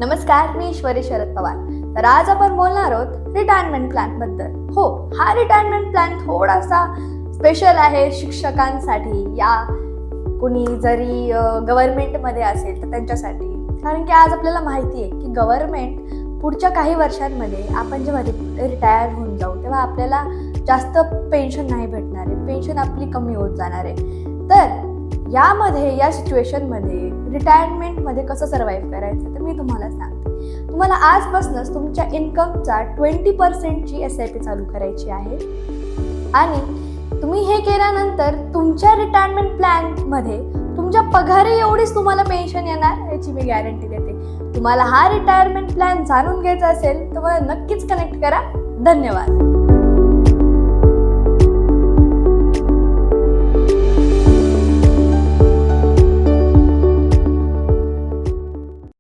नमस्कार, मी ईश्वरी शरद पवार. तर आज आपण बोलणार आहोत रिटायरमेंट प्लॅन बद्दल. हो, हा रिटायरमेंट प्लॅन थोडासा स्पेशल आहे शिक्षकांसाठी, या कुणी जरी गव्हर्नमेंटमध्ये असेल तर त्यांच्यासाठी. कारण की आज आपल्याला माहिती आहे की गव्हर्नमेंट पुढच्या काही वर्षांमध्ये आपण जेव्हा रिटायर होऊन जाऊ तेव्हा आपल्याला जास्त पेन्शन नाही भेटणार आहे, पेन्शन आपली कमी होत जाणार आहे. तर या सिच्युएशनमध्ये रिटायरमेंटमध्ये कसं सर्व्हाइव्ह करायचं तर मी तुम्हाला सांगते. तुम्हाला आजपासूनच तुमच्या इन्कमचा 20% SIP चालू करायची आहे आणि तुम्ही हे केल्यानंतर तुमच्या रिटायरमेंट प्लॅनमध्ये तुमच्या पगारी एवढीच तुम्हाला पेन्शन येणार याची मी गॅरंटी देते. तुम्हाला हा रिटायरमेंट प्लॅन जाणून घ्यायचा असेल तर मला नक्कीच कनेक्ट करा. धन्यवाद.